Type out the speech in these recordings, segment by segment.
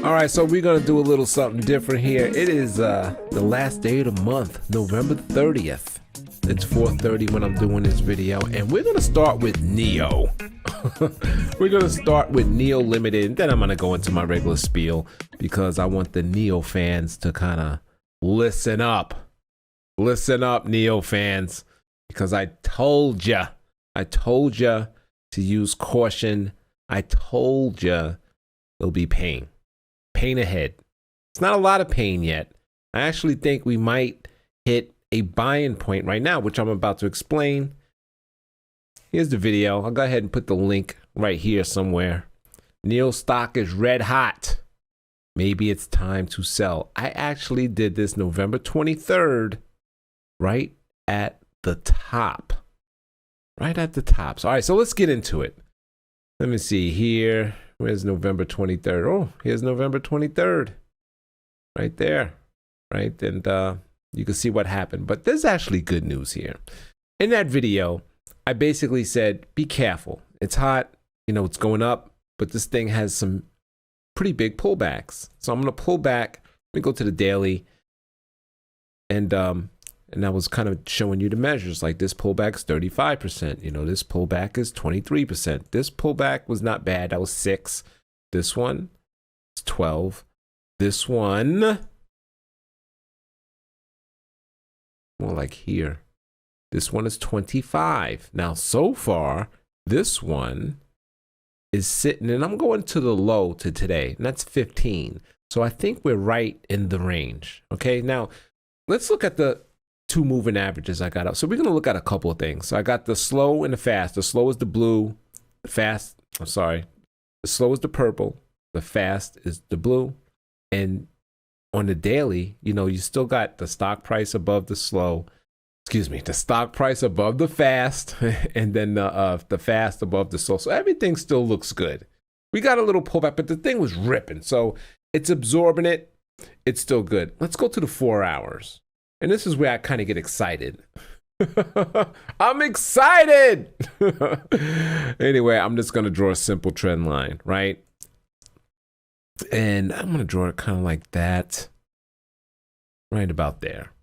All right, so we're gonna do a little something different here. It is the last day of the month, November 30th. It's 4:30 when I'm doing this video, and we're gonna start with NIO. We're gonna start with NIO Limited, and then I'm gonna go into my regular spiel because I want the NIO fans to kind of listen up. Listen up, NIO fans, because I told you to use caution. I told you there'll be pain ahead. It's not a lot of pain yet. I actually think we might hit a buy-in point right now, which I'm about to explain. Here's the video. I'll go ahead and put the link right here somewhere. NIO Stock is red hot. Maybe it's time to sell. I actually did this November 23rd, right at the top. Right at the top. So, all right, so let's get into it. Let me see here. Where's November 23rd? Oh, here's November 23rd. Right there. Right? And you can see what happened. But there's actually good news here. In that video, I basically said, be careful. It's hot. You know, it's going up. But this thing has some pretty big pullbacks. So I'm going to pull back. Let me go to the daily. And I was kind of showing you the measures, like this pullback is 35%. You know, this pullback is 23%. This pullback was not bad. That was 6. This one is 12. This one, more like here. This one is 25. Now, so far, this one is sitting, and I'm going to the low to today, and that's 15. So I think we're right in the range. Okay, now let's look at the two moving averages I got up. So we're going to look at a couple of things. So I got the slow and the fast. The slow is the blue. The fast, I'm sorry. The slow is the purple. The fast is the blue. And on the daily, you know, you still got the stock price above the slow. Excuse me, the stock price above the fast, and then the fast above the slow. So everything still looks good. We got a little pullback, but the thing was ripping. So it's absorbing it. It's still good. Let's go to the 4 hours. And this is where I kind of get excited. I'm excited. Anyway, I'm just going to draw a simple trend line, right? And I'm going to draw it kind of like that, right about there.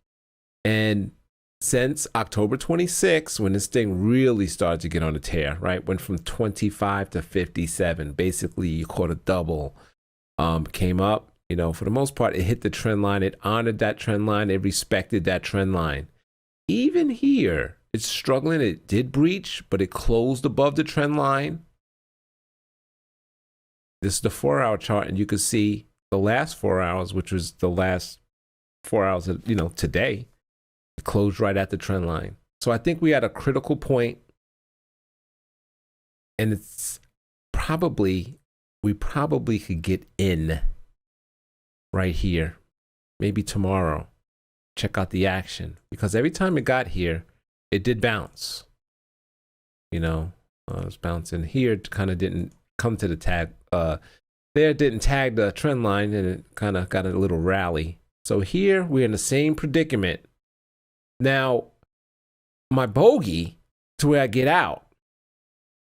And since October 26, when this thing really started to get on a tear, right? Went from 25 to 57. Basically, you caught a double. Came up. You know, for the most part, it hit the trend line. It honored that trend line. It respected that trend line. Even here, it's struggling. It did breach, but it closed above the trend line. This is the 4-hour chart, and you can see the last 4 hours, which was the last 4 hours of, you know, today, it closed right at the trend line. So I think we had a critical point, and it's probably, we probably could get in right here, maybe tomorrow. Check out the action, because every time it got here, it did bounce. You know, it was bouncing here. It kind of didn't come to the tag. There didn't tag the trend line, and it kind of got a little rally. So here we're in the same predicament. Now, my bogey to where I get out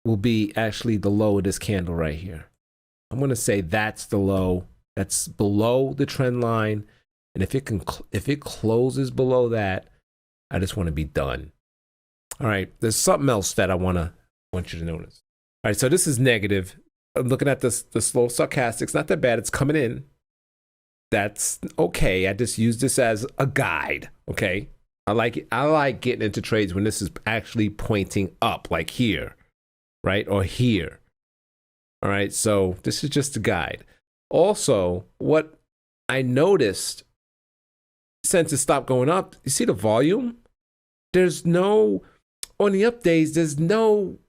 will be actually the low of this candle right here. I'm going to say that's the low. That's below the trend line, and if it closes below that, I just want to be done. All right, there's something else that I want you to notice. All right, so this is negative. I'm looking at the slow stochastic. It's not that bad. It's coming in. That's okay. I just use this as a guide. Okay, I like it. I like getting into trades when this is actually pointing up, like here, right, or here. All right, so this is just a guide. Also, what I noticed since it stopped going up, you see the volume? There's no, on the up days, there's no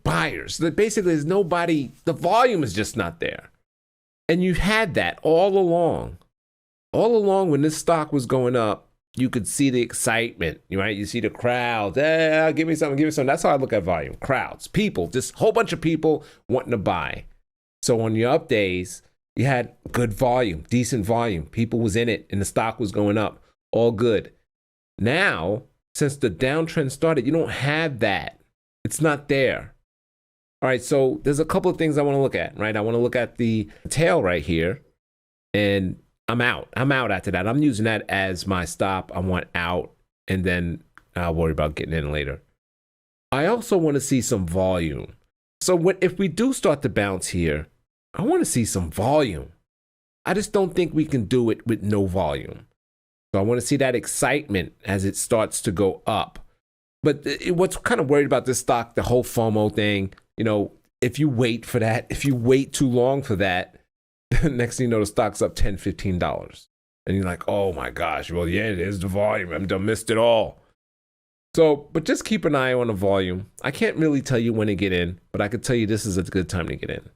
buyers. Basically, there's nobody, the volume is just not there. And you had that all along. All along when this stock was going up, you could see the excitement, right? You see the crowds, give me something, give me something. That's how I look at volume. Crowds, people, just a whole bunch of people wanting to buy. So on your up days, you had good volume, decent volume. People was in it and the stock was going up. All good. Now, since the downtrend started, you don't have that. It's not there. All right, so there's a couple of things I want to look at, right? I want to look at the tail right here, and I'm out. I'm out after that. I'm using that as my stop. I want out, and then I'll worry about getting in later. I also want to see some volume. So if we do start to bounce here, I want to see some volume. I just don't think we can do it with no volume. So I want to see that excitement as it starts to go up. But what's kind of worried about this stock, the whole FOMO thing, you know, if you wait for that, if you wait too long for that, next thing you know, the stock's up $10, $15. And you're like, oh my gosh, well, yeah, there's the volume. I missed it all. So, but just keep an eye on the volume. I can't really tell you when to get in, but I could tell you this is a good time to get in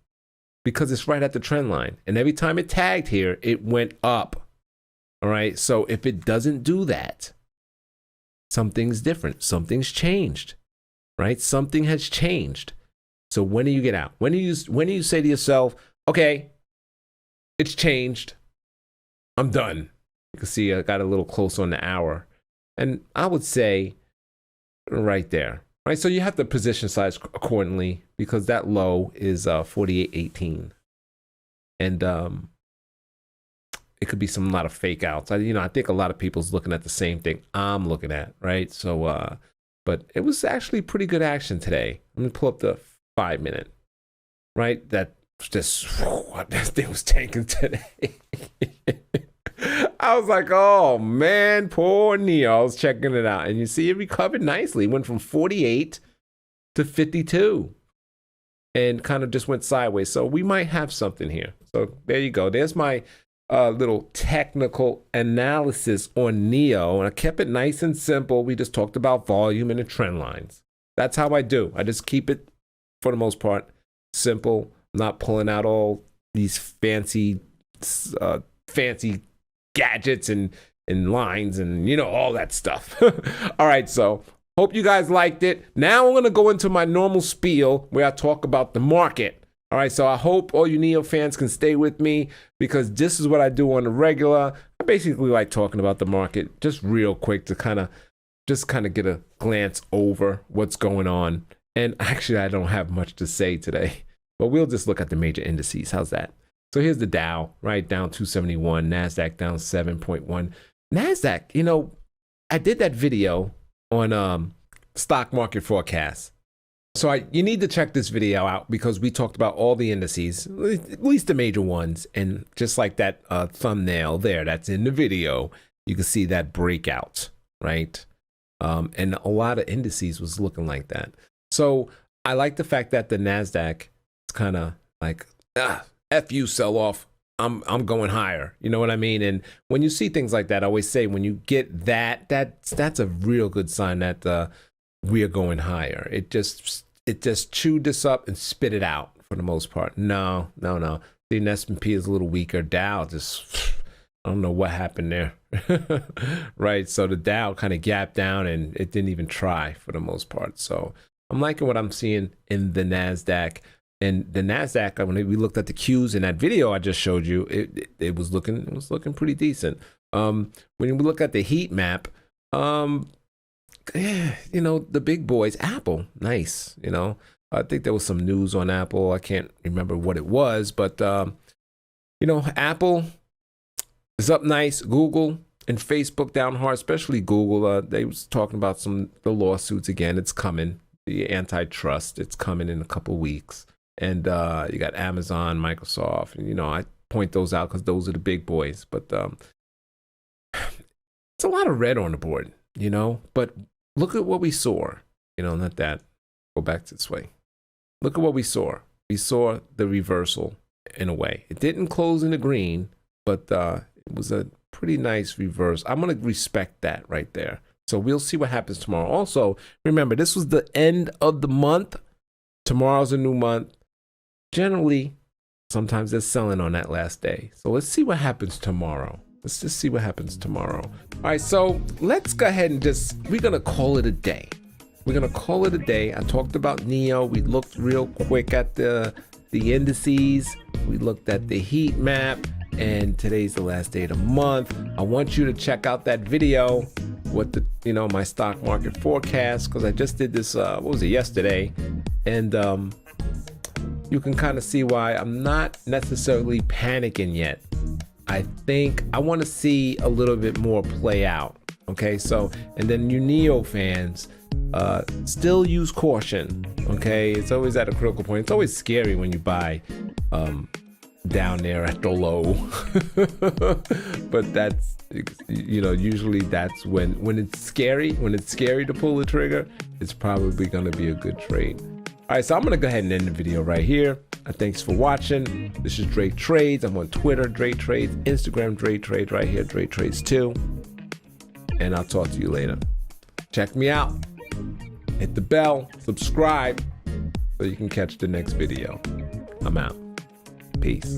because it's right at the trend line. And every time it tagged here, it went up. All right. So if it doesn't do that, something's different. Something's changed, right? Something has changed. So when do you get out? When do you say to yourself, okay, it's changed. I'm done. You can see I got a little close on the hour. And I would say right there, right? So you have to position size accordingly because that low is 48.18. And it could be a lot of fake outs. I think a lot of people's looking at the same thing I'm looking at, right? So, but it was actually pretty good action today. Let me pull up the 5-minute, right? That just, that thing was tanking today. I was like, oh man, poor NIO. I was checking it out. And you see it recovered nicely. It went from 48 to 52 and kind of just went sideways. So we might have something here. So there you go. There's my little technical analysis on NIO. And I kept it nice and simple. We just talked about volume and the trend lines. That's how I do. I just keep it, for the most part, simple. I'm not pulling out all these fancy gadgets and lines and all that stuff. All right, so hope you guys liked it. Now I'm gonna go into my normal spiel where I talk about the market. All right, so I hope all you NIO fans can stay with me because this is what I do on the regular. I basically like talking about the market just real quick to kind of get a glance over what's going on. And actually, I don't have much to say today, but we'll just look at the major indices. How's that? So here's the Dow, right, down 271, NASDAQ down 7.1. NASDAQ, I did that video on stock market forecast. So you need to check this video out because we talked about all the indices, at least the major ones. And just like that thumbnail there that's in the video, you can see that breakout, right? And a lot of indices was looking like that. So I like the fact that the NASDAQ is kind of like, F you, sell off. I'm going higher. You know what I mean? And when you see things like that, I always say when you get that's a real good sign that we are going higher. It just chewed this up and spit it out for the most part. No. The S&P is a little weaker. Dow just, I don't know what happened there. Right? So the Dow kind of gapped down and it didn't even try for the most part. So I'm liking what I'm seeing in the NASDAQ. And the NASDAQ, when we looked at the Qs in that video I just showed you, it was looking pretty decent. When we look at the heat map, the big boys, Apple, nice. I think there was some news on Apple. I can't remember what it was, but Apple is up nice. Google and Facebook down hard, especially Google. They was talking about the lawsuits again. It's coming. The antitrust. It's coming in a couple weeks. And you got Amazon, Microsoft, and I point those out because those are the big boys. But it's a lot of red on the board, But look at what we saw. Not that. Go back this way. Look at what we saw. We saw the reversal in a way. It didn't close in the green, but it was a pretty nice reverse. I'm going to respect that right there. So we'll see what happens tomorrow. Also, remember, this was the end of the month. Tomorrow's a new month. Generally, sometimes they're selling on that last day. So let's see what happens tomorrow. Let's just see what happens tomorrow. All right, so let's go ahead and we're going to call it a day. We're going to call it a day. I talked about NIO. We looked real quick at the indices. We looked at the heat map. And today's the last day of the month. I want you to check out that video with my stock market forecast because I just did this, yesterday. And you can kind of see why I'm not necessarily panicking yet. I think I want to see a little bit more play out. Okay, so, and then you NIO fans, still use caution. Okay, it's always at a critical point. It's always scary when you buy down there at the low. But that's, you know, usually that's when it's scary to pull the trigger, it's probably going to be a good trade. All right, so I'm going to go ahead and end the video right here. Thanks for watching. This is Dre Trades. I'm on Twitter, Dre Trades, Instagram, Dre Trades, right here, Dre Trades 2. And I'll talk to you later. Check me out. Hit the bell, subscribe, so you can catch the next video. I'm out. Peace.